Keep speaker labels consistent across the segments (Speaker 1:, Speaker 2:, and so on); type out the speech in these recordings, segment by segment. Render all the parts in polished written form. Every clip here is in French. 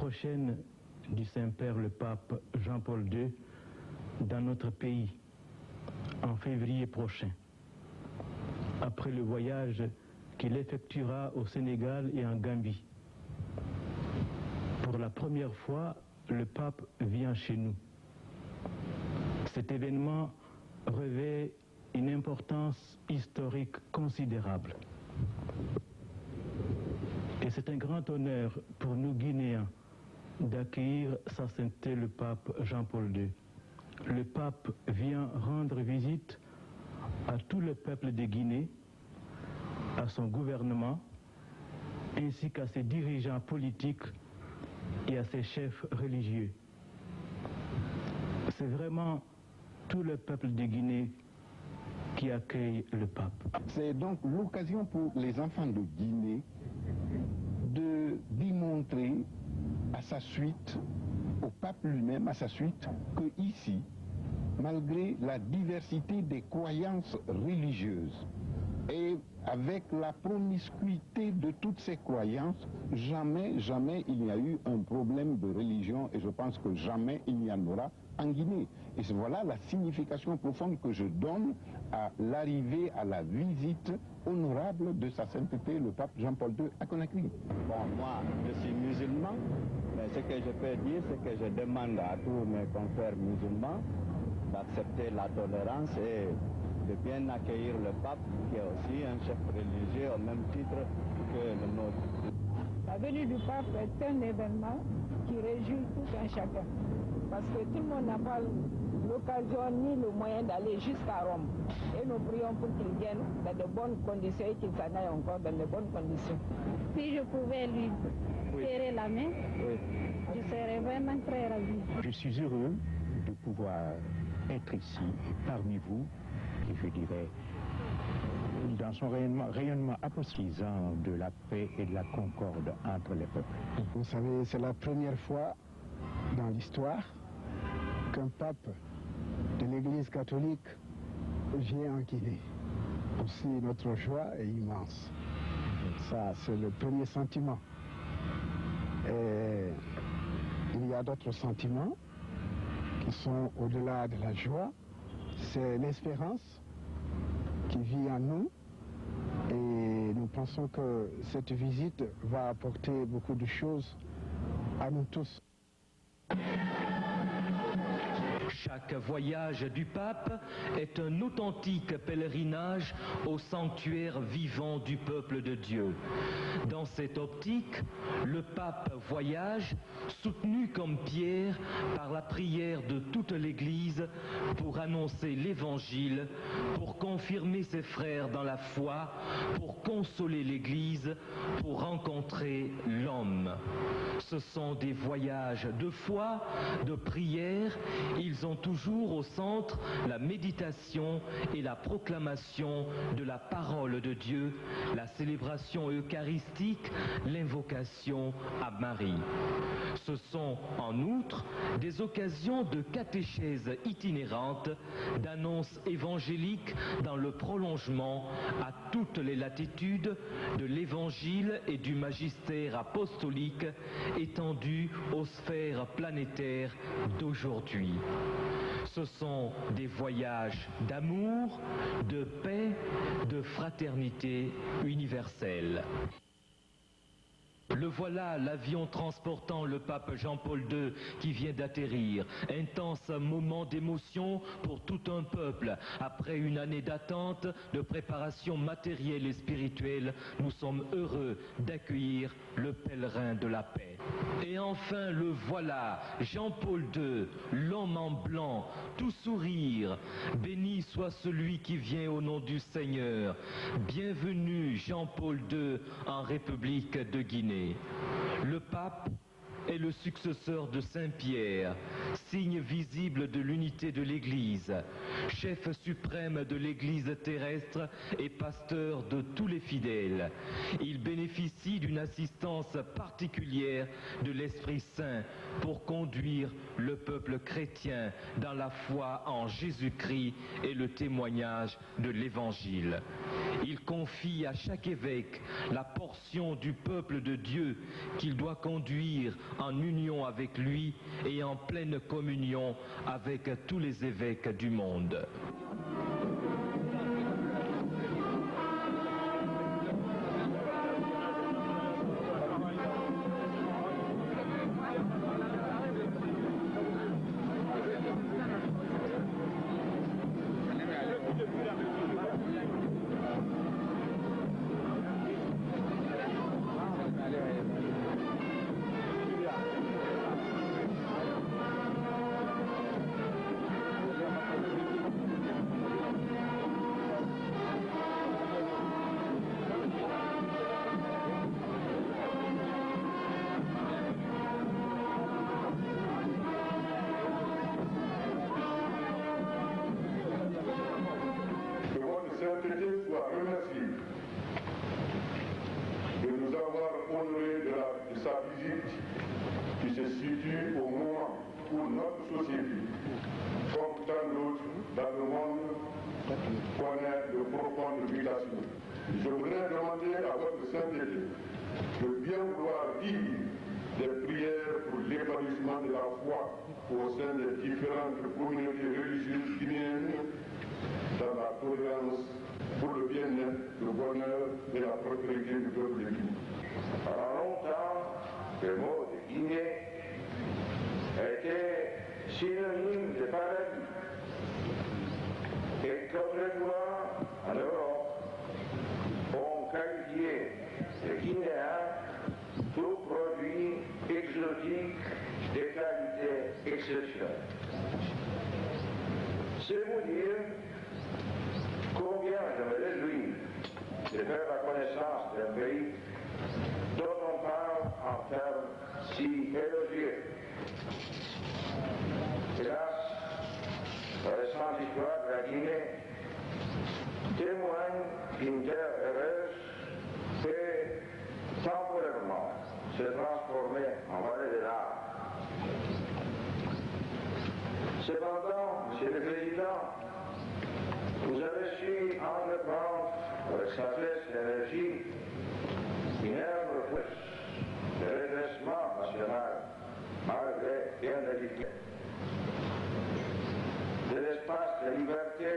Speaker 1: prochaine du Saint-Père le pape Jean-Paul II dans notre pays en février prochain, après le voyage qu'il effectuera au Sénégal et en Gambie. Pour la première fois, le pape vient chez nous. Cet événement revêt une importance historique considérable. Et c'est un grand honneur pour nous Guinéens d'accueillir Sa Sainteté le pape Jean-Paul II. Le pape vient rendre visite à tout le peuple de Guinée, à son gouvernement, ainsi qu'à ses dirigeants politiques et à ses chefs religieux. C'est vraiment tout le peuple de Guinée qui accueille le pape.
Speaker 2: C'est donc l'occasion pour les enfants de Guinée de démontrer à sa suite, au pape lui-même, à sa suite, que ici, malgré la diversité des croyances religieuses et avec la promiscuité de toutes ces croyances, jamais il n'y a eu un problème de religion et je pense que jamais il n'y en aura en Guinée. Et voilà la signification profonde que je donne à l'arrivée, à la visite honorable de Sa Sainteté le pape Jean-Paul II à Conakry.
Speaker 3: Bon, moi, je suis musulman, mais ce que je peux dire, c'est que je demande à tous mes confrères musulmans d'accepter la tolérance et de bien accueillir le pape, qui est aussi un chef religieux au même titre que le nôtre.
Speaker 4: La venue du pape est un événement qui réjouit tout un chacun. Parce que tout le monde n'a pas l'occasion ni le moyen d'aller jusqu'à Rome. Et nous prions pour qu'il vienne dans de bonnes conditions et qu'il s'en aille encore dans de bonnes conditions.
Speaker 5: Si je pouvais lui serrer la main, je serais vraiment très ravie.
Speaker 6: Je suis heureux de pouvoir être ici, parmi vous, et je dirais, dans son rayonnement apostrisant de la paix et de la concorde entre les peuples.
Speaker 7: Vous savez, c'est la première fois dans l'histoire qu'un pape de l'Église catholique vient en Guinée. Aussi, notre joie est immense. Ça, c'est le premier sentiment. Et il y a d'autres sentiments qui sont au-delà de la joie. C'est l'espérance qui vit en nous. Et nous pensons que cette visite va apporter beaucoup de choses à nous tous.
Speaker 8: Chaque voyage du pape est un authentique pèlerinage au sanctuaire vivant du peuple de Dieu. Dans cette optique, le pape voyage soutenu comme Pierre par la prière de toute l'Église pour annoncer l'Évangile, pour confirmer ses frères dans la foi, pour consoler l'Église, pour rencontrer l'homme. Ce sont des voyages de foi, de prière. Ils ont toujours au centre la méditation et la proclamation de la parole de Dieu, la célébration eucharistique, l'invocation à Marie. Ce sont en outre des occasions de catéchèse itinérante, d'annonces évangéliques dans le prolongement à toutes les latitudes de l'Évangile et du magistère apostolique étendu aux sphères planétaires d'aujourd'hui. Ce sont des voyages d'amour, de paix, de fraternité universelle. Le voilà, l'avion transportant le pape Jean-Paul II qui vient d'atterrir. Intense moment d'émotion pour tout un peuple. Après une année d'attente, de préparation matérielle et spirituelle, nous sommes heureux d'accueillir le pèlerin de la paix. Et enfin, le voilà, Jean-Paul II, l'homme en blanc, tout sourire. Béni soit celui qui vient au nom du Seigneur. Bienvenue, Jean-Paul II, en République de Guinée. Le pape est le successeur de Saint-Pierre, signe visible de l'unité de l'Église, chef suprême de l'Église terrestre et pasteur de tous les fidèles. Il bénéficie d'une assistance particulière de l'Esprit Saint pour conduire le peuple chrétien dans la foi en Jésus-Christ et le témoignage de l'Évangile. Il confie à chaque évêque la portion du peuple de Dieu qu'il doit conduire en union avec lui et en pleine communion avec tous les évêques du monde.
Speaker 9: Soit remercié de nous avoir honoré de sa visite qui se situe au moment où notre société, comme tant d'autres dans le monde, connaît de profondes mutations. Je voudrais demander à votre sainteté de bien vouloir dire des prières pour l'épanouissement de la foi au sein des différentes communautés religieuses guinéennes dans la tolérance pour le bien-être, le bonheur et la prospérité du peuple de Guinée.
Speaker 10: Pendant longtemps, le mot de Guinée était synonyme de paradis. Et qu'autrefois, en Europe, on qualifiait de Guinéen tout produit exotique de qualité exceptionnelle. C'est vous dire combien je me réjouis de faire la connaissance d'un pays dont on parle en termes si élogieux. Hélas, la récente histoire de la Guinée témoigne d'une terre heureuse peut temporairement se transformer en vallée de larmes. Cependant, Monsieur le Président, vous avez su entreprendre avec sagesse et énergie une œuvre de redressement national, malgré bien des difficultés. Des espaces de liberté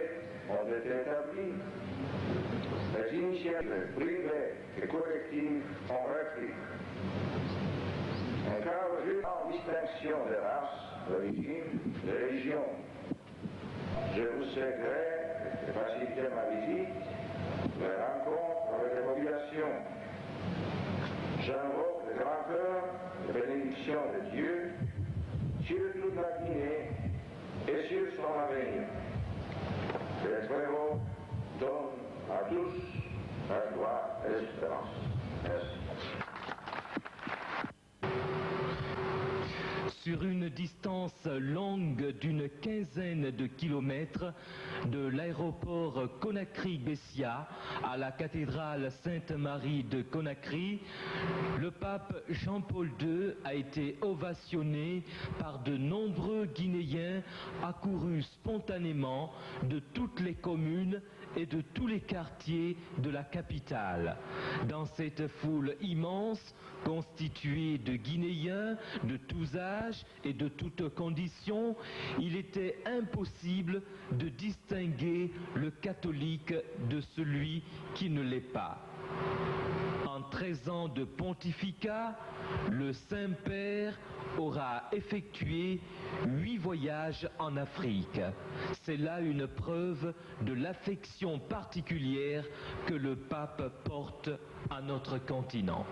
Speaker 10: ont été établis, les initiatives privées et collectives ont repris. Un cadre juste en distinction des races, d'origine, de religion. Je vous sais gré de faciliter ma visite, mes rencontres avec les populations. J'invoque de grand cœur les bénédictions de Dieu sur toute la Guinée et sur son avenir. Que les Très-Haut donne à tous la gloire et l'espérance. Merci.
Speaker 8: Sur une distance longue d'une quinzaine de kilomètres de l'aéroport Conakry-Bessia à la cathédrale Sainte-Marie de Conakry, le pape Jean-Paul II a été ovationné par de nombreux Guinéens accourus spontanément de toutes les communes et de tous les quartiers de la capitale. Dans cette foule immense, constituée de Guinéens de tous âges et de toutes conditions, il était impossible de distinguer le catholique de celui qui ne l'est pas. En 13 ans de pontificat, le Saint-Père aura effectué 8 voyages en Afrique. C'est là une preuve de l'affection particulière que le pape porte à notre continent.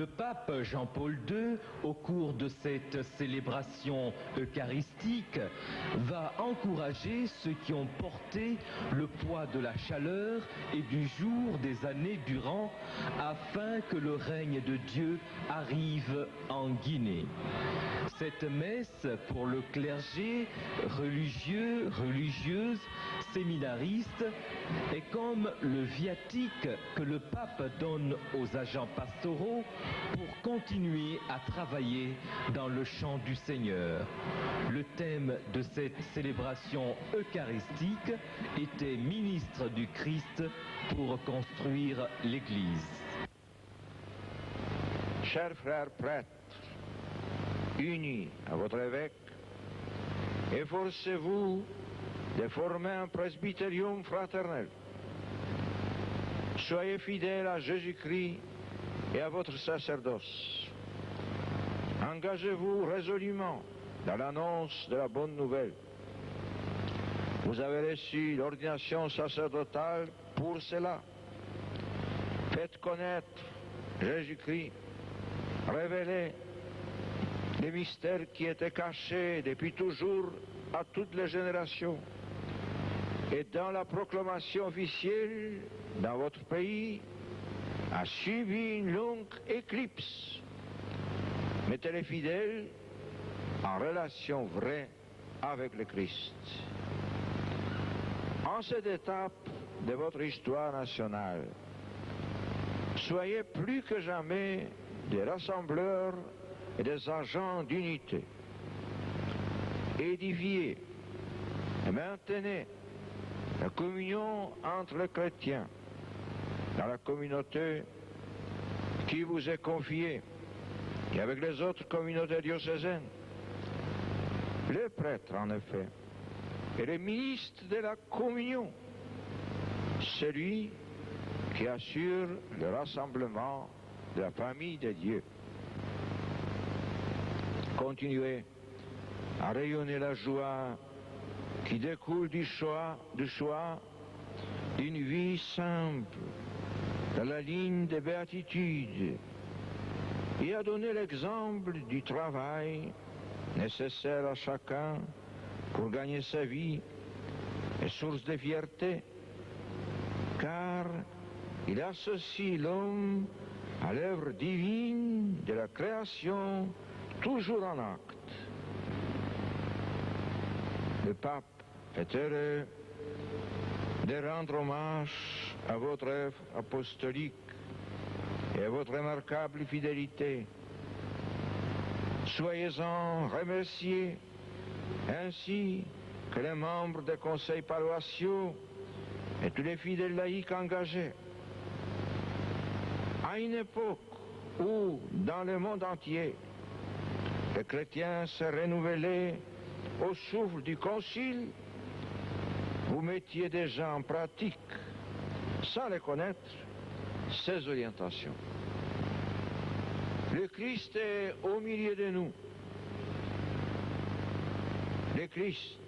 Speaker 8: Le pape Jean-Paul II, au cours de cette célébration eucharistique, va encourager ceux qui ont porté le poids de la chaleur et du jour des années durant, afin que le règne de Dieu arrive en Guinée. Cette messe pour le clergé, religieux, religieuses, séminaristes, est comme le viatique que le pape donne aux agents pastoraux pour continuer à travailler dans le champ du Seigneur. Le thème de cette célébration eucharistique était ministre du Christ pour construire l'Église.
Speaker 10: Chers frères prêtres, unis à votre évêque, efforcez-vous de former un presbytérium fraternel. Soyez fidèles à Jésus-Christ et à votre sacerdoce. Engagez-vous résolument dans l'annonce de la bonne nouvelle. Vous avez reçu l'ordination sacerdotale pour cela. Faites connaître Jésus-Christ, révélez les mystères qui étaient cachés depuis toujours à toutes les générations. Et dans la proclamation officielle, dans votre pays, a suivi une longue éclipse. Mettez les fidèles en relation vraie avec le Christ. En cette étape de votre histoire nationale, soyez plus que jamais des rassembleurs et des agents d'unité. Édifiez et maintenez la communion entre les chrétiens dans la communauté qui vous est confiée et avec les autres communautés diocésaines. Les prêtres, en effet, et les ministres de la communion, celui qui assure le rassemblement de la famille de Dieu. Continuez à rayonner la joie qui découle du choix d'une vie simple, dans la ligne des béatitudes, et à donner l'exemple du travail nécessaire à chacun pour gagner sa vie et source de fierté, car il associe l'homme à l'œuvre divine de la création, toujours en acte. Le pape est heureux de rendre hommage à votre œuvre apostolique et à votre remarquable fidélité. Soyez-en remerciés, ainsi que les membres des conseils paroissiaux et tous les fidèles laïcs engagés. À une époque où, dans le monde entier, les chrétiens se renouvelaient au souffle du Concile, vous mettiez déjà en pratique, sans les connaître, ces orientations. Le Christ est au milieu de nous. Le Christ,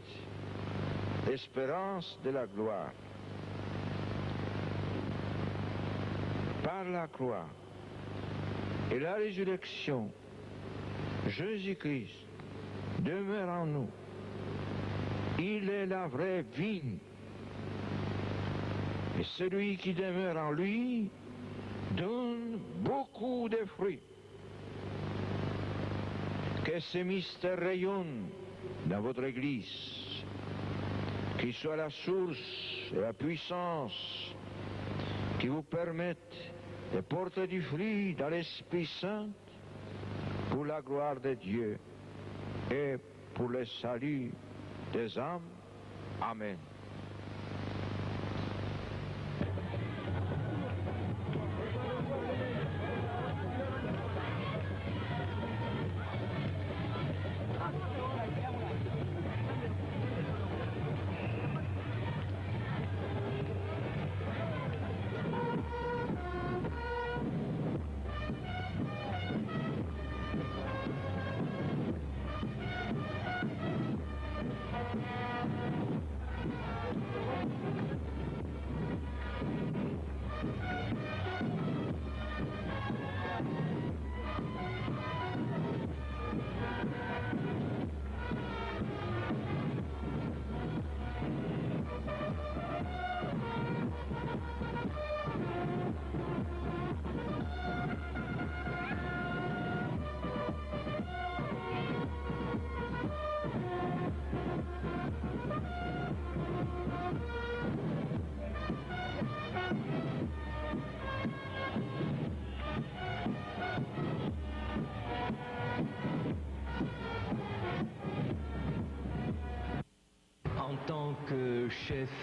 Speaker 10: l'espérance de la gloire. Par la croix et la résurrection, Jésus-Christ demeure en nous. Il est la vraie vigne. Et celui qui demeure en lui donne beaucoup de fruits. Que ces mystères rayonnent dans votre Église, qu'ils soient la source et la puissance qui vous permettent de porter du fruit dans l'Esprit Saint pour la gloire de Dieu et pour le salut des âmes. Amen.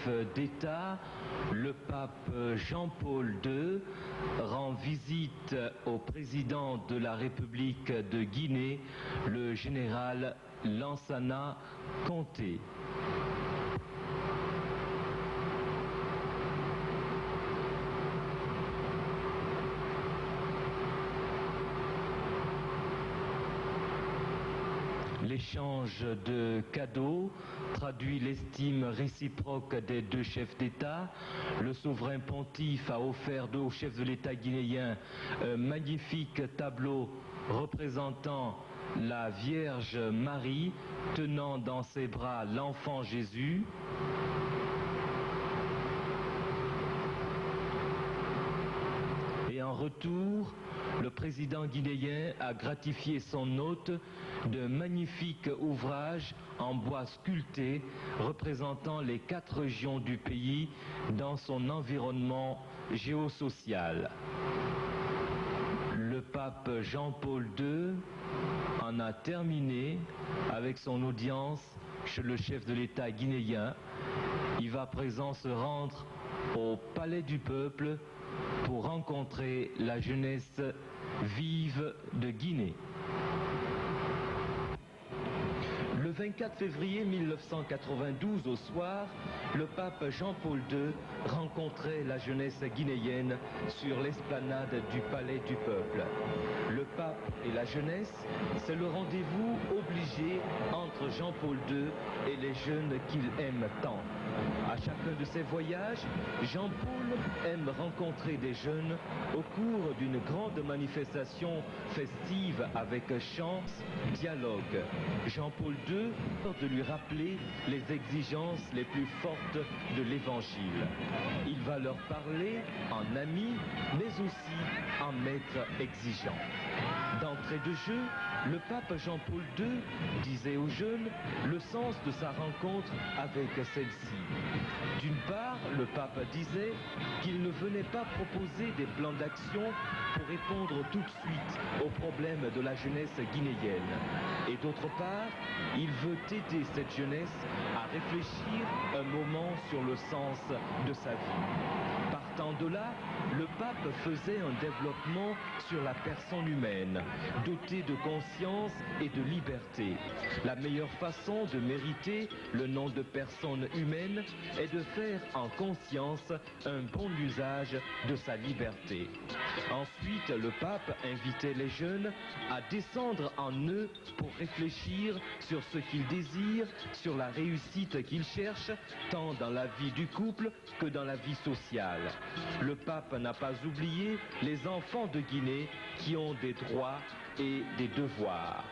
Speaker 8: chef d'État, le pape Jean-Paul II, rend visite au président de la République de Guinée, le général Lansana Conté. L'échange de cadeaux traduit l'estime réciproque des deux chefs d'État. Le souverain pontife a offert au chef de l'État guinéen un magnifique tableau représentant la Vierge Marie tenant dans ses bras l'enfant Jésus. Et en retour, le président guinéen a gratifié son hôte d'un magnifique ouvrage en bois sculpté représentant les 4 régions du pays dans son environnement géosocial. Le pape Jean-Paul II en a terminé avec son audience chez le chef de l'État guinéen. Il va à présent se rendre au Palais du Peuple pour rencontrer la jeunesse vive de Guinée. Le 24 février 1992 au soir, le pape Jean-Paul II rencontrait la jeunesse guinéenne sur l'esplanade du Palais du Peuple. Le pape et la jeunesse, c'est le rendez-vous obligé entre Jean-Paul II et les jeunes qu'il aime tant. À chacun de ses voyages, Jean-Paul aime rencontrer des jeunes au cours d'une grande manifestation festive avec chants, dialogue. Jean-Paul II de lui rappeler les exigences les plus fortes de l'Évangile. Il va leur parler en ami, mais aussi en maître exigeant. D'entrée de jeu, le pape Jean-Paul II disait aux jeunes le sens de sa rencontre avec celle-ci. D'une part, le pape disait qu'il ne venait pas proposer des plans d'action pour répondre tout de suite aux problèmes de la jeunesse guinéenne. Et d'autre part, il veut aider cette jeunesse à réfléchir un moment sur le sens de sa vie. Partant de là, le pape faisait un développement sur la personne humaine, dotée de conscience et de liberté. La meilleure façon de mériter le nom de personne humaine est de faire en conscience un bon usage de sa liberté. Ensuite, le pape invitait les jeunes à descendre en eux pour réfléchir sur ce qu'ils désirent, sur la réussite qu'ils cherchent, tant dans la vie du couple que dans la vie sociale. Le pape n'a pas oublié les enfants de Guinée qui ont des droits et des devoirs.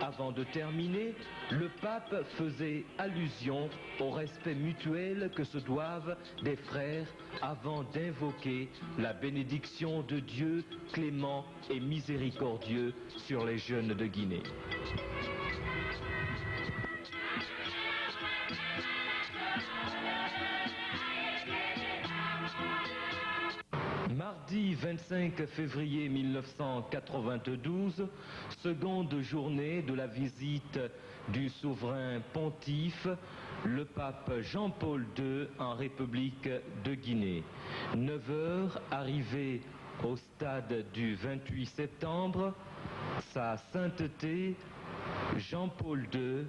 Speaker 8: Avant de terminer, le pape faisait allusion au respect mutuel que se doivent des frères avant d'invoquer la bénédiction de Dieu clément et miséricordieux sur les jeunes de Guinée. Mardi 25 février 1992, seconde journée de la visite du souverain pontife, le pape Jean-Paul II en République de Guinée. 9 heures, arrivé au stade du 28 septembre, sa sainteté Jean-Paul II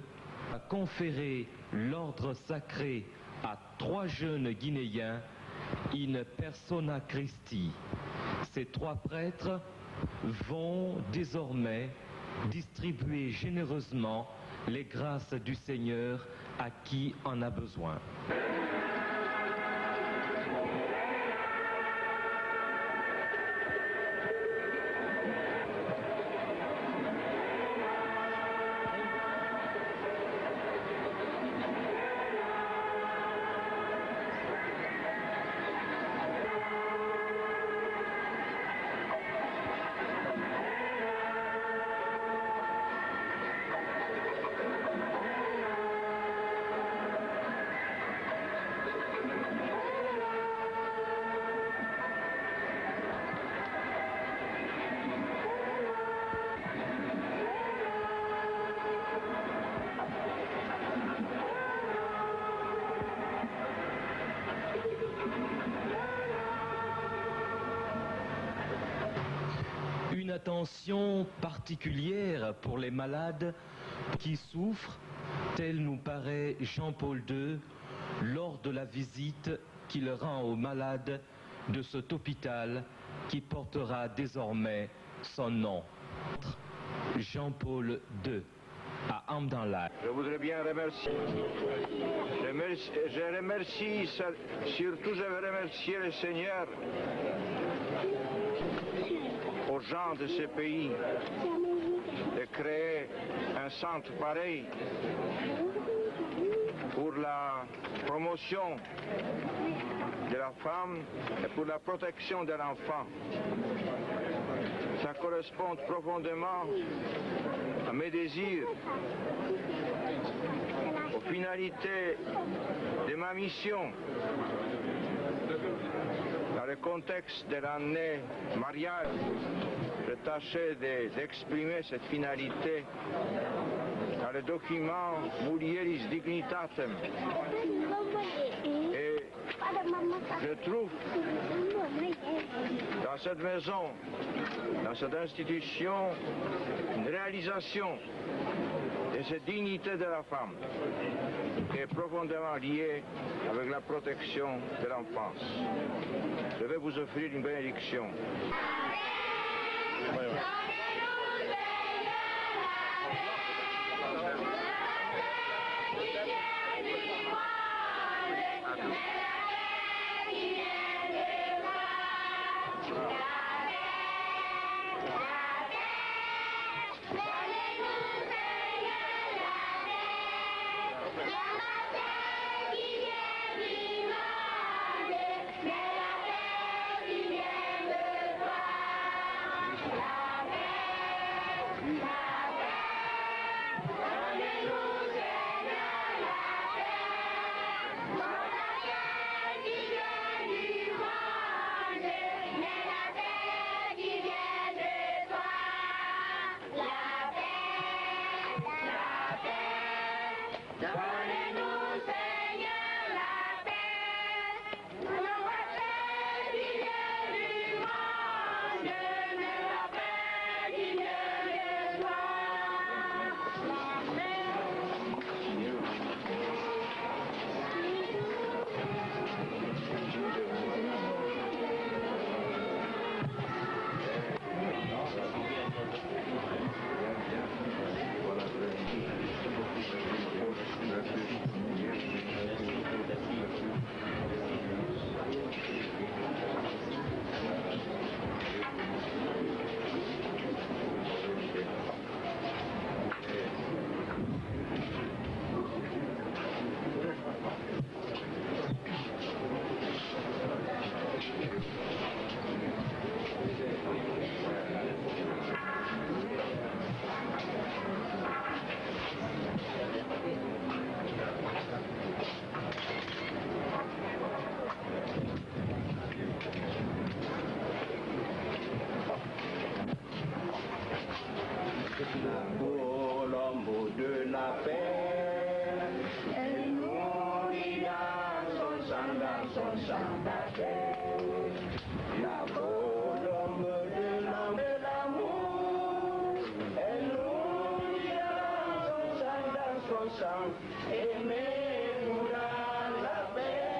Speaker 8: a conféré l'ordre sacré à 3 jeunes Guinéens in persona Christi. Ces 3 prêtres vont désormais distribuer généreusement les grâces du Seigneur à qui en a besoin. attention particulière pour les malades qui souffrent, tel nous paraît Jean-Paul II lors de la visite qu'il rend aux malades de cet hôpital qui portera désormais son nom. Jean-Paul II à Amdanla.
Speaker 10: Je voudrais bien remercier. Surtout je veux remercier le Seigneur aux gens de ce pays de créer un centre pareil pour la promotion de la femme et pour la protection de l'enfant. Ça correspond profondément à mes désirs, aux finalités de ma mission. Dans le contexte de l'année mariage, je tâchais d'exprimer cette finalité dans le document Mulieris Dignitatem. Et je trouve dans cette maison, dans cette institution, une réalisation de cette dignité de la femme qui est profondément liée avec la protection de l'enfance. Je vais vous offrir une bénédiction.
Speaker 11: Colombo de la paix, elle mourit dans son sang d'affaires. La colombe de l'amour, elle mourit dans son sang, aimez-vous dans la paix,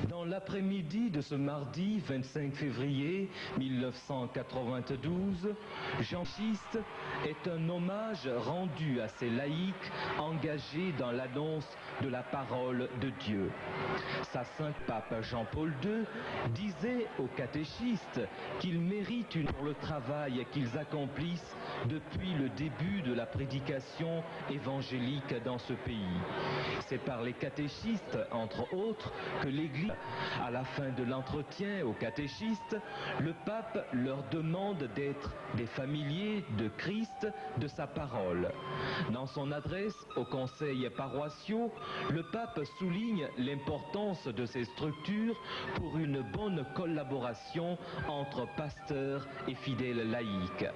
Speaker 8: Dans l'après-midi de ce mardi 25 février 1992, Jean-Baptiste est un hommage rendu à ces laïcs engagés dans l'annonce de la parole de Dieu. Sa sainte pape Jean-Paul II disait aux catéchistes qu'ils méritent pour le travail qu'ils accomplissent depuis le début de la prédication évangélique dans ce pays. C'est par les catéchistes, entre autres, que l'Église, à la fin de l'entretien aux catéchistes, le pape leur demande d'être des familiers de Christ, de sa parole. Dans son adresse aux conseils paroissiaux, le pape souligne l'importance de ces structures pour une bonne collaboration entre pasteurs et fidèles laïcs.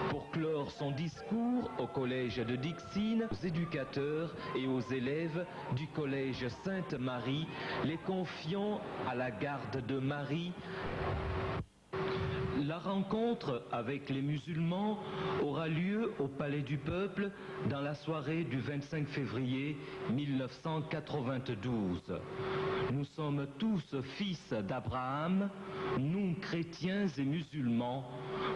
Speaker 8: Pour clore son discours au collège de Dixine, aux éducateurs et aux élèves du collège Sainte-Marie, les confiant à la garde de Marie, La rencontre avec les musulmans aura lieu au Palais du Peuple dans la soirée du 25 février 1992. Nous sommes tous fils d'Abraham, nous chrétiens et musulmans,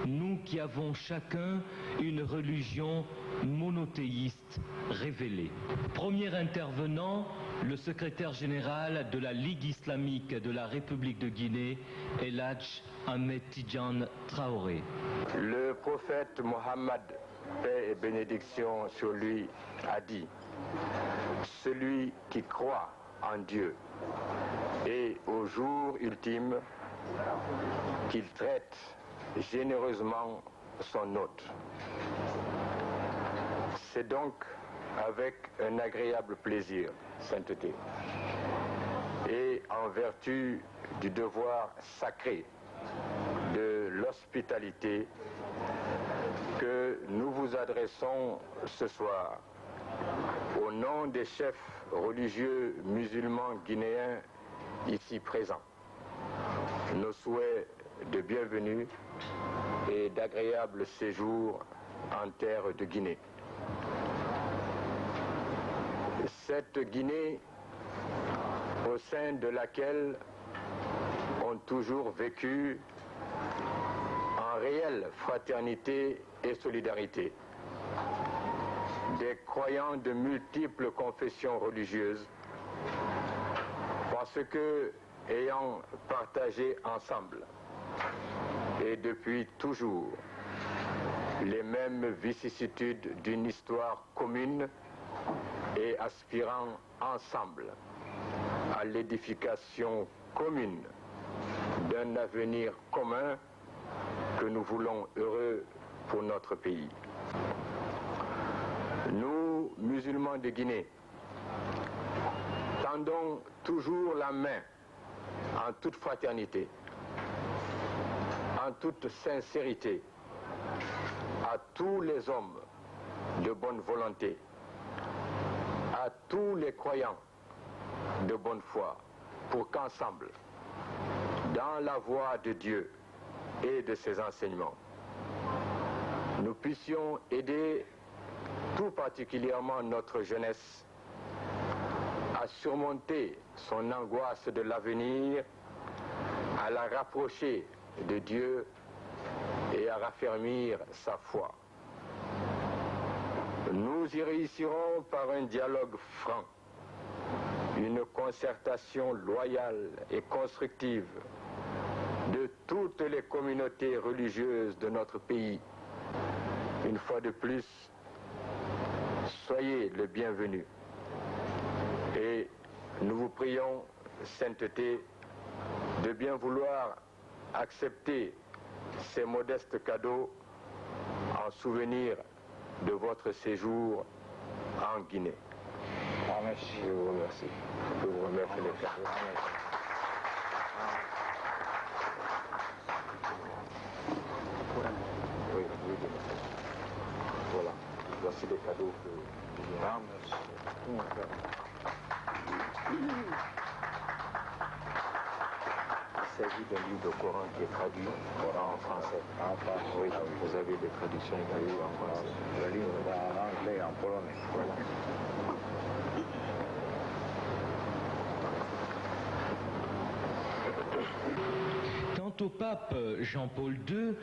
Speaker 8: nous qui avons chacun une religion monothéiste révélée. Premier intervenant, le secrétaire général de la Ligue islamique de la République de Guinée, El Hadj Ahmed Tidiane Traoré.
Speaker 10: Le prophète Mohammed, paix et bénédiction sur lui, a dit: celui qui croit en Dieu et au jour ultime, qu'il traite généreusement son hôte. C'est donc avec un agréable plaisir, sainteté, et en vertu du devoir sacré de l'hospitalité que nous vous adressons ce soir au nom des chefs religieux musulmans guinéens ici présents nos souhaits de bienvenue et d'agréable séjour en terre de Guinée. Cette Guinée au sein de laquelle ont toujours vécu en réelle fraternité et solidarité des croyants de multiples confessions religieuses, parce que, ayant partagé ensemble et depuis toujours les mêmes vicissitudes d'une histoire commune et aspirant ensemble à l'édification commune d'un avenir commun que nous voulons heureux pour notre pays. Nous, musulmans de Guinée, tendons toujours la main en toute fraternité, en toute sincérité, à tous les hommes de bonne volonté, à tous les croyants de bonne foi, pour qu'ensemble, dans la voie de Dieu et de ses enseignements, nous puissions aider tout particulièrement notre jeunesse à surmonter son angoisse de l'avenir, à la rapprocher de Dieu et à raffermir sa foi. Nous y réussirons par un dialogue franc, une concertation loyale et constructive de toutes les communautés religieuses de notre pays. Une fois de plus, soyez le bienvenu. Et nous vous prions, sainteté, de bien vouloir accepter ces modestes cadeaux en souvenir de votre séjour en Guinée. Merci, je vous remercie. Je vous remercie les frères. Oui, voilà, voici les cadeaux que je vous remercie. Il s'agit d'un livre de Coran qui est traduit en français. Oui, vous avez des traductions en français. Le livre en anglais et en polonais. Voilà.
Speaker 8: Quant au pape Jean-Paul II,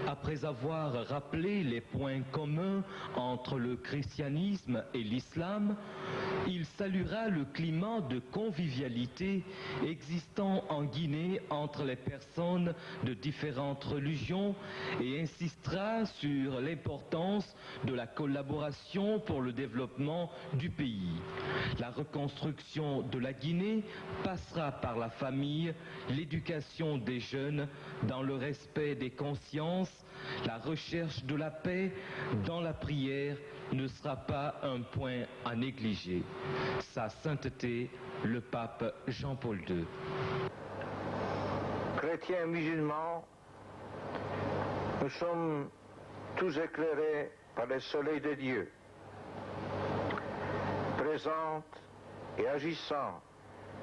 Speaker 8: après avoir rappelé les points communs entre le christianisme et l'islam, il saluera le climat de convivialité existant en Guinée entre les personnes de différentes religions et insistera sur l'importance de la collaboration pour le développement du pays. La reconstruction de la Guinée passera par la famille, l'éducation des jeunes dans le respect des consciences, la recherche de la paix dans la prière ne sera pas un point à négliger. Sa sainteté, le pape Jean-Paul II.
Speaker 10: Chrétiens musulmans, nous sommes tous éclairés par le soleil de Dieu, présent et agissant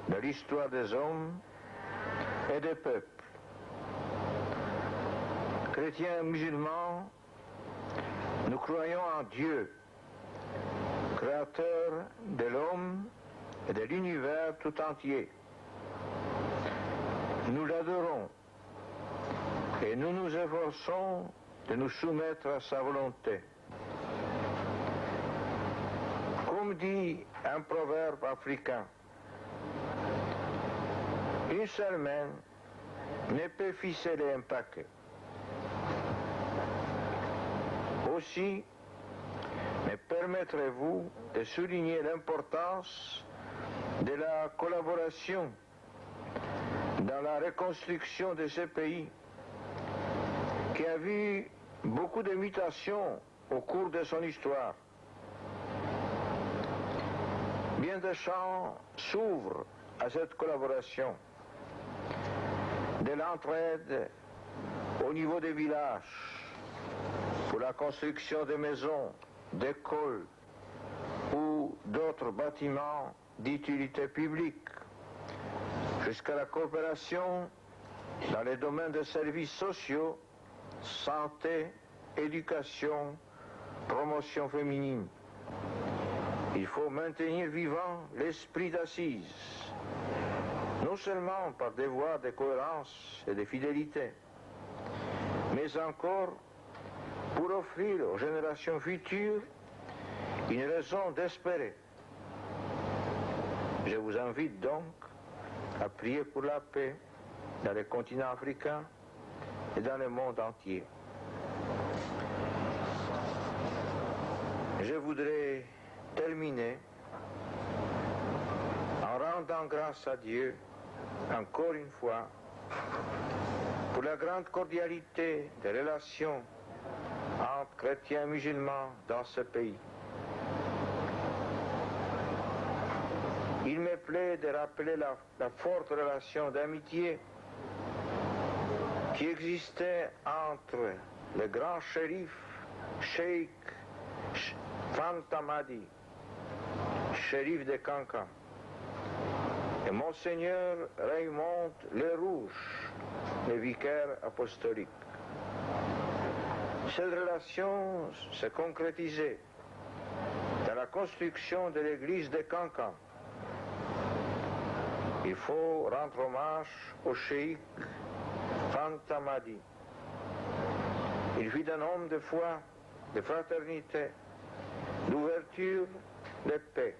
Speaker 10: dans l'histoire des hommes et des peuples. chrétiens musulmans, nous croyons en Dieu, créateur de l'homme et de l'univers tout entier. Nous l'adorons et nous nous efforçons de nous soumettre à sa volonté. Comme dit un proverbe africain, une seule main ne peut ficeler un paquet. Aussi, me permettrez-vous de souligner l'importance de la collaboration dans la reconstruction de ce pays qui a vu beaucoup de mutations au cours de son histoire. Bien des champs s'ouvrent à cette collaboration, de l'entraide au niveau des villages, pour la construction de maisons, d'écoles ou d'autres bâtiments d'utilité publique, jusqu'à la coopération dans les domaines de services sociaux, santé, éducation, promotion féminine. Il faut maintenir vivant l'esprit d'assise, non seulement par des voies de cohérence et de fidélité, mais encore pour offrir aux générations futures une raison d'espérer. Je vous invite donc à prier pour la paix dans le continent africain et dans le monde entier. Je voudrais terminer en rendant grâce à Dieu, encore une fois, pour la grande cordialité des relations entre chrétiens et musulmans dans ce pays. Il me plaît de rappeler la forte relation d'amitié qui existait entre le grand shérif Cheikh Fantamadi, shérif de Kankan, et Monseigneur Raymond Le Rouge, le vicaire apostolique. Cette relation se concrétisait dans la construction de l'église de Kankan. Il faut rendre hommage au cheikh Fantamadi. Il fut un homme de foi, de fraternité, d'ouverture, de paix.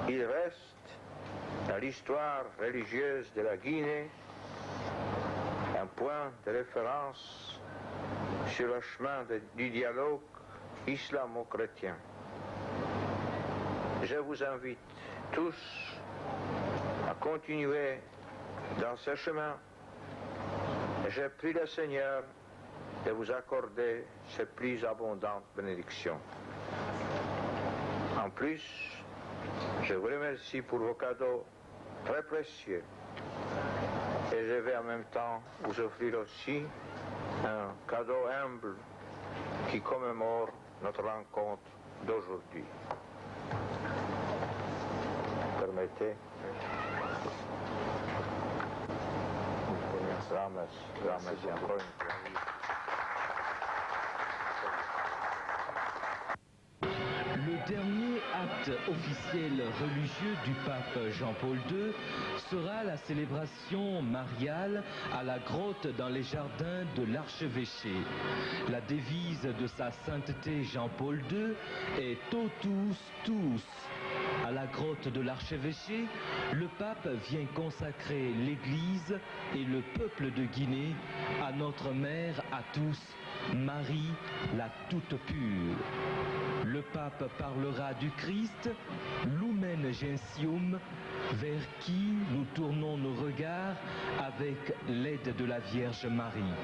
Speaker 10: Il reste dans l'histoire religieuse de la Guinée un point de référence sur le chemin du dialogue islamo-chrétien. Je vous invite tous à continuer dans ce chemin. Je prie le Seigneur de vous accorder ses plus abondantes bénédictions. En plus, je vous remercie pour vos cadeaux très précieux. Et je vais en même temps vous offrir aussi un cadeau humble qui commémore notre rencontre d'aujourd'hui. Permettez. Merci encore une fois.
Speaker 8: Le dernier acte officiel religieux du pape Jean-Paul II sera la célébration mariale à la grotte dans les jardins de l'archevêché. La devise de sa sainteté Jean-Paul II est « Totus tous ». À la grotte de l'archevêché, le pape vient consacrer l'Église et le peuple de Guinée à notre mère à tous, Marie la toute pure. Le pape parlera du Christ, Lumen Gentium, vers qui nous tournons nos regards avec l'aide de la Vierge Marie.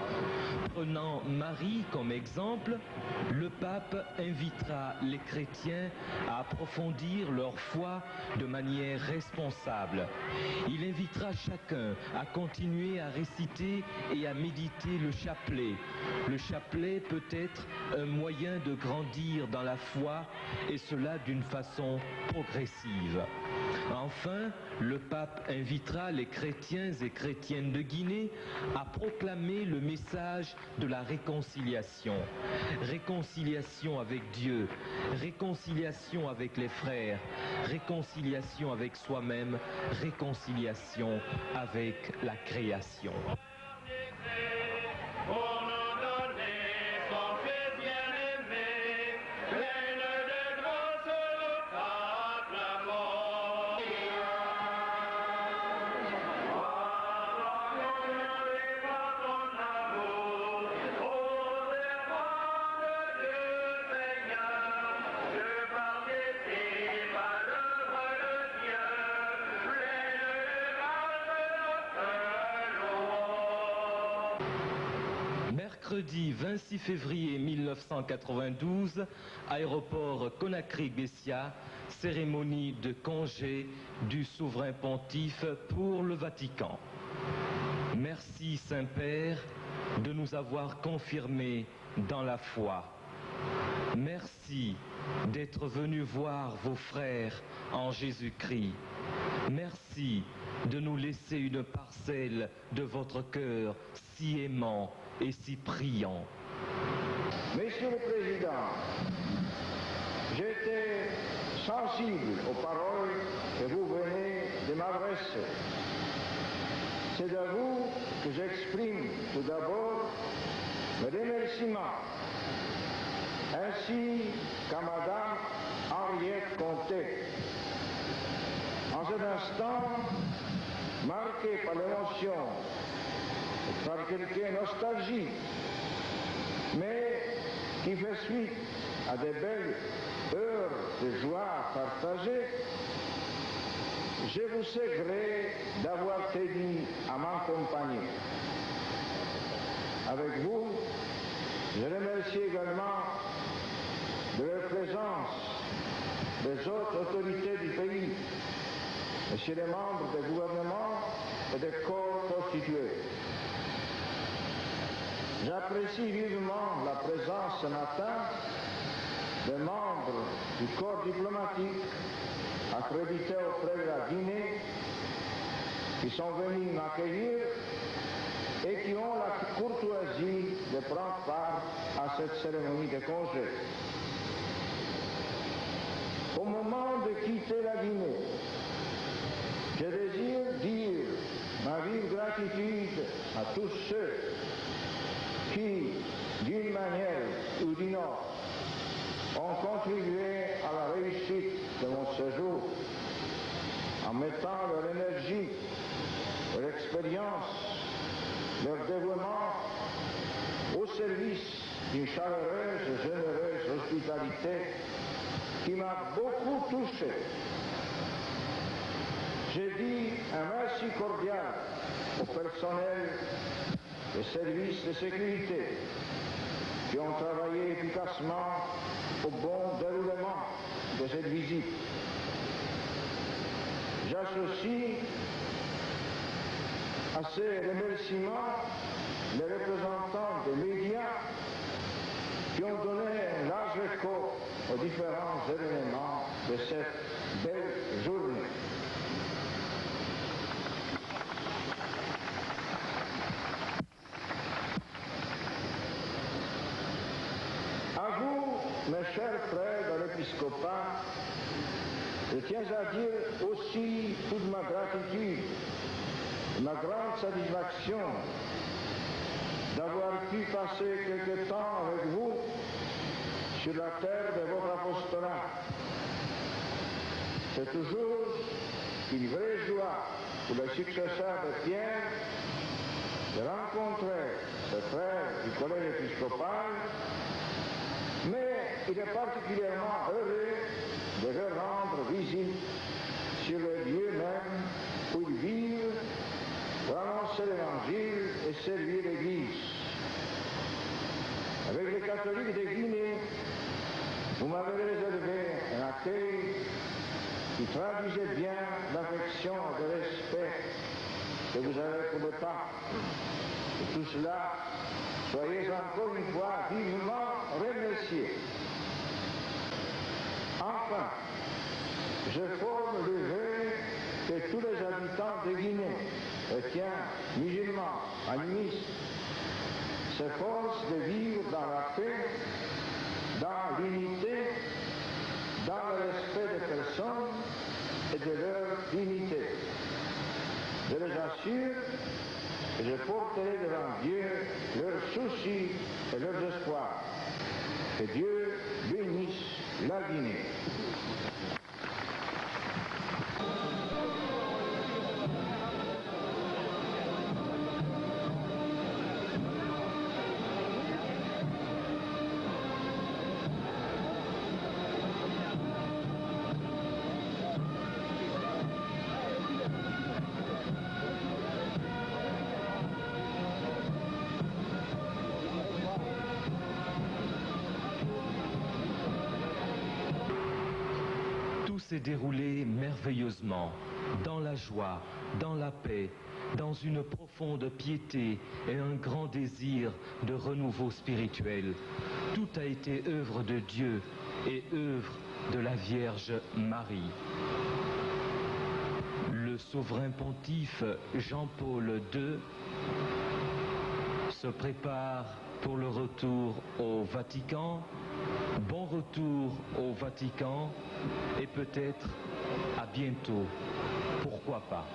Speaker 8: Prenant Marie comme exemple, le pape invitera les chrétiens à approfondir leur foi de manière responsable. Il invitera chacun à continuer à réciter et à méditer le chapelet. Le chapelet peut être un moyen de grandir dans la foi, et cela d'une façon progressive. Enfin, le pape invitera les chrétiens et chrétiennes de Guinée à proclamer le message de la réconciliation. Réconciliation avec Dieu, réconciliation avec les frères, réconciliation avec soi-même, réconciliation avec la création. Mercredi 26 février 1992, aéroport Conakry-Bessia, cérémonie de congé du souverain pontife pour le Vatican. Merci Saint-Père de nous avoir confirmés dans la foi. Merci d'être venu voir vos frères en Jésus-Christ. Merci de nous laisser une parcelle de votre cœur si aimant et si priant.
Speaker 10: Monsieur le Président, j'étais sensible aux paroles que vous venez de m'adresser. C'est à vous que j'exprime tout d'abord mes remerciements, ainsi qu'à Madame Henriette Comté. En cet instant, marqué par l'émotion, par quelques nostalgies, mais qui fait suite à de belles heures de joie partagées, je vous sais gré d'avoir tenu à m'accompagner. Avec vous, je remercie également de leur présence des autres autorités du pays, messieurs les membres des gouvernements et des corps constitués. J'apprécie vivement la présence ce matin des membres du corps diplomatique accrédités auprès de la Guinée qui sont venus m'accueillir et qui ont la courtoisie de prendre part à cette cérémonie de congé. Au moment de quitter la Guinée, je désire dire ma vive gratitude à tous ceux qui, d'une manière ou d'une autre, ont contribué à la réussite de mon séjour en mettant leur énergie, leur expérience, leur dévouement au service d'une chaleureuse et généreuse hospitalité qui m'a beaucoup touché. J'ai dit un merci cordial au personnel des services de sécurité qui ont travaillé efficacement au bon déroulement de cette visite. J'associe à ces remerciements les représentants des médias qui ont donné un large écho aux différents événements de cette belle journée. À vous, mes chers frères de l'épiscopat, je tiens à dire aussi toute ma gratitude, ma grande satisfaction d'avoir pu passer quelque temps avec vous sur la terre de votre apostolat. C'est toujours une vraie joie pour les successeurs de Pierre de rencontrer ses frères du collège épiscopal, mais il est particulièrement heureux de leur rendre visite sur le lieu même où ils vivent pour annoncer l'évangile et servir l'Église. Avec les catholiques de Guinée, vous m'avez réservé un accueil qui traduisait bien l'affection et le respect que vous avez pour le pape. Et tout cela, soyez encore une fois vivement remerciés. Enfin, je forme le vœu que tous les habitants de Guinée, chrétiens, musulmans, animistes, s'efforcent de vivre dans la paix, dans l'unité, dans le respect des personnes et de leur dignité. Je les assure que je porterai devant Dieu leurs soucis et leurs espoirs. Que Dieu bénisse la Guinée.
Speaker 8: S'est déroulé merveilleusement, dans la joie, dans la paix, dans une profonde piété et un grand désir de renouveau spirituel. Tout a été œuvre de Dieu et œuvre de la Vierge Marie. Le souverain pontife Jean-Paul II se prépare pour le retour au Vatican. Bon retour au Vatican et peut-être à bientôt. Pourquoi pas?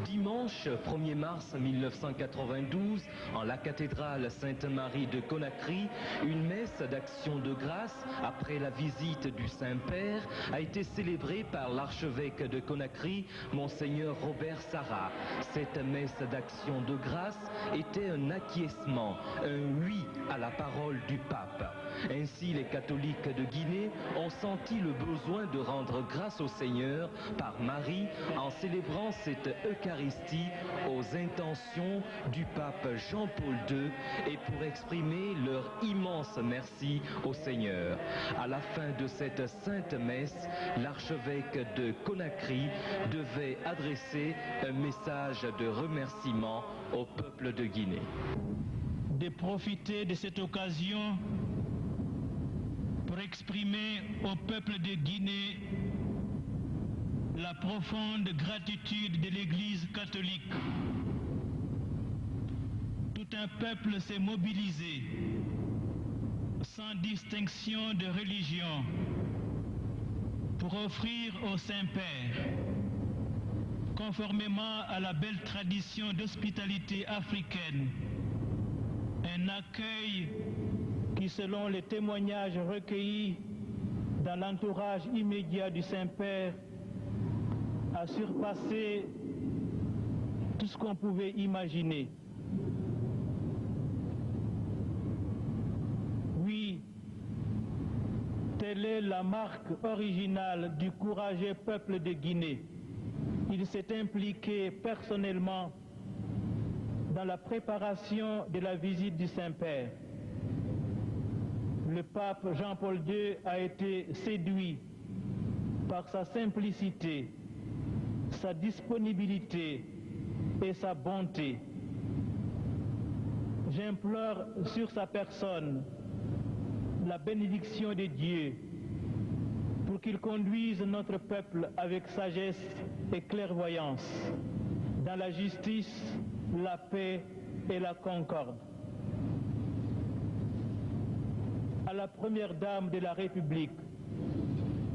Speaker 8: Dimanche 1er mars 1992, en la cathédrale Sainte-Marie de Conakry, une messe d'action de grâce après la visite du Saint-Père a été célébrée par l'archevêque de Conakry, Monseigneur Robert Sarah. Cette messe d'action de grâce était un acquiescement, un oui à la parole du pape. Ainsi, les catholiques de Guinée ont senti le besoin de rendre grâce au Seigneur par Marie en célébrant cette Eucharistie aux intentions du pape Jean-Paul II et pour exprimer leur immense merci au Seigneur. À la fin de cette sainte messe, l'archevêque de Conakry devait adresser un message de remerciement au peuple de Guinée.
Speaker 12: De profiter de cette occasion pour exprimer au peuple de Guinée la profonde gratitude de l'Église catholique. Tout un peuple s'est mobilisé, sans distinction de religion, pour offrir au Saint-Père, conformément à la belle tradition d'hospitalité africaine, un accueil qui, selon les témoignages recueillis dans l'entourage immédiat du Saint-Père, a surpassé tout ce qu'on pouvait imaginer. Oui, telle est la marque originale du courageux peuple de Guinée. Il s'est impliqué personnellement dans la préparation de la visite du Saint-Père. Le pape Jean-Paul II a été séduit par sa simplicité, sa disponibilité et sa bonté. j'implore sur sa personne la bénédiction de Dieu pour qu'il conduise notre peuple avec sagesse et clairvoyance dans la justice, la paix et la concorde. À la première dame de la République,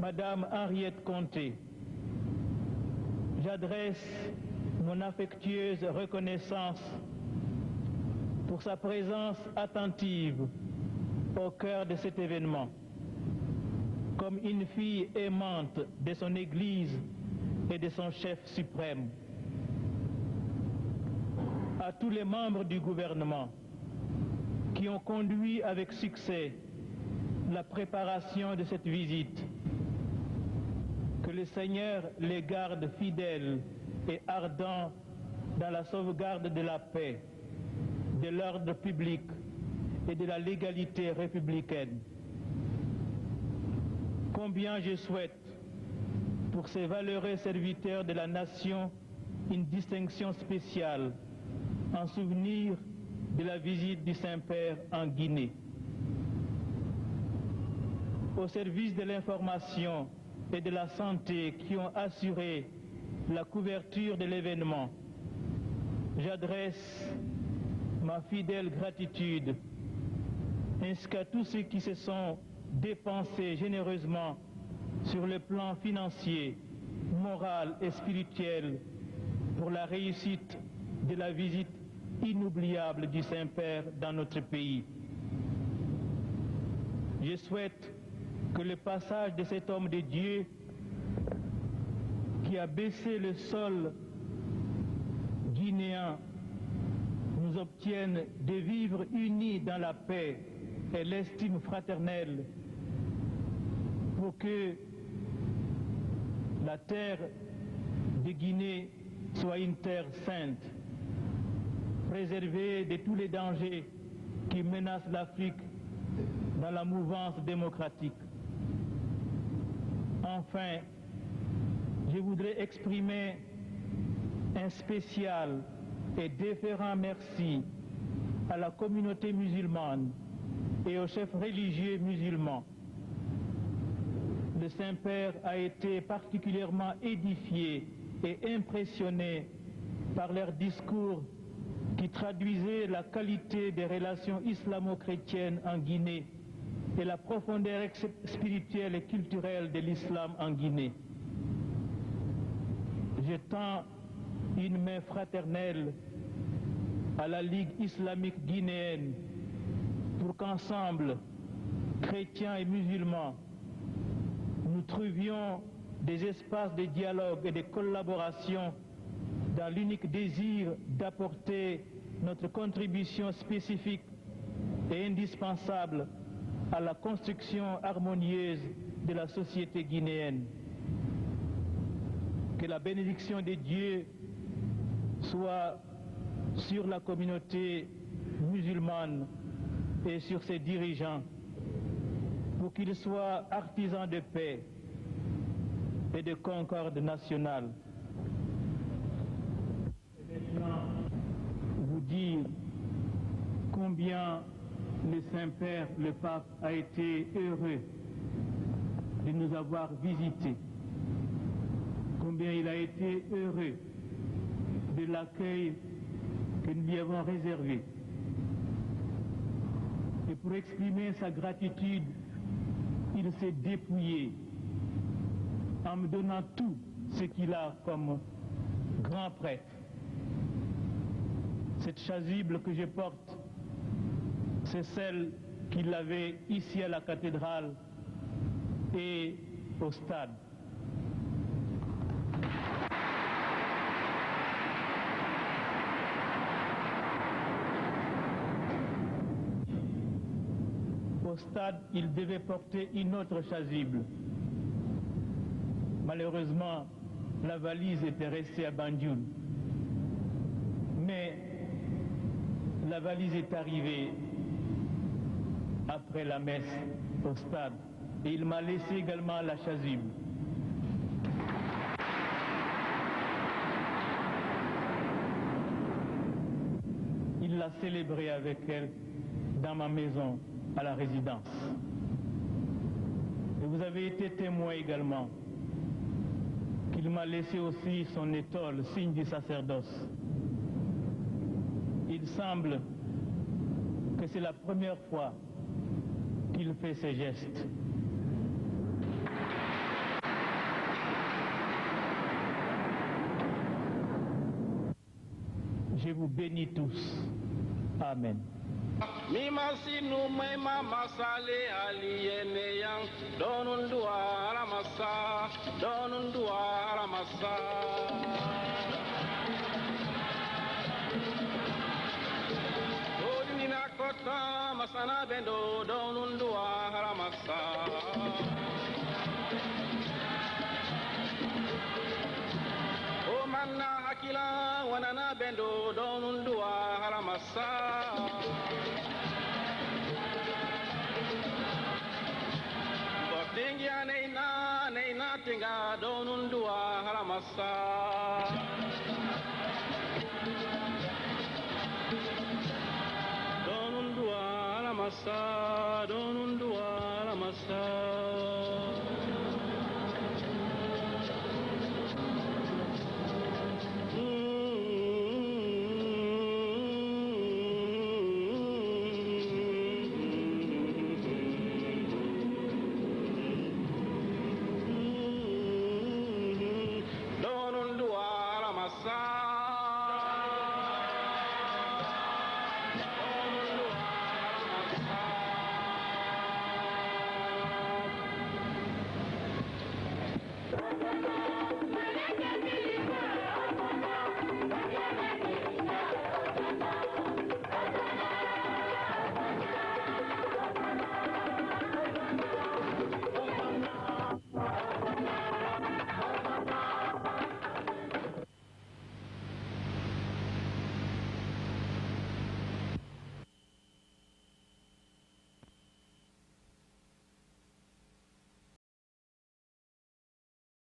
Speaker 12: Madame Henriette Conté, j'adresse mon affectueuse reconnaissance pour sa présence attentive au cœur de cet événement, comme une fille aimante de son Église et de son chef suprême. À tous les membres du gouvernement qui ont conduit avec succès la préparation de cette visite, que le Seigneur les garde fidèles et ardents dans la sauvegarde de la paix, de l'ordre public et de la légalité républicaine. Combien je souhaite pour ces valeureux serviteurs de la nation une distinction spéciale en souvenir de la visite du Saint-Père en Guinée. Au service de l'information et de la santé qui ont assuré la couverture de l'événement, j'adresse ma fidèle gratitude ainsi qu'à tous ceux qui se sont dépensés généreusement sur le plan financier, moral et spirituel pour la réussite de la visite inoubliable du Saint-Père dans notre pays. Je souhaite que le passage de cet homme de Dieu qui a baissé le sol guinéen nous obtienne de vivre unis dans la paix et l'estime fraternelle pour que la terre de Guinée soit une terre sainte, préservée de tous les dangers qui menacent l'Afrique dans la mouvance démocratique. Enfin, je voudrais exprimer un spécial et déférent merci à la communauté musulmane et aux chefs religieux musulmans. Le Saint-Père a été particulièrement édifié et impressionné par leurs discours qui traduisaient la qualité des relations islamo-chrétiennes en Guinée et la profondeur spirituelle et culturelle de l'islam en Guinée. Je tends une main fraternelle à la Ligue islamique guinéenne pour qu'ensemble, chrétiens et musulmans, nous trouvions des espaces de dialogue et de collaboration dans l'unique désir d'apporter notre contribution spécifique et indispensable à la construction harmonieuse de la société guinéenne. Que la bénédiction de Dieu soit sur la communauté musulmane et sur ses dirigeants, pour qu'ils soient artisans de paix et de concorde nationale. Et maintenant, vous dire combien le Saint-Père, le Pape, a été heureux de nous avoir visités, combien il a été heureux de l'accueil que nous lui avons réservé. Et pour exprimer sa gratitude, il s'est dépouillé en me donnant tout ce qu'il a comme grand prêtre. Cette chasuble que je porte, c'est celle qu'il avait ici à la cathédrale et au stade. Au stade, il devait porter une autre chasuble. Malheureusement, la valise était restée à Banjul. Mais la valise est arrivée après la messe au stade. Et il m'a laissé également la chasuble. Il l'a célébré avec elle dans ma maison, à la résidence. Et vous avez été témoin également qu'il m'a laissé aussi son étole, signe du sacerdoce. Il semble que c'est la première fois qu'il fait ces gestes. Je vous bénis tous. Amen.
Speaker 11: Mimasinu mema masale aliyene yang donundua alamasa Odinina kota masana bendo donundua alamasa O manna hakila wanana bendo donundua alamasa Tingia neina tinga donundua haramasa Donundua haramasa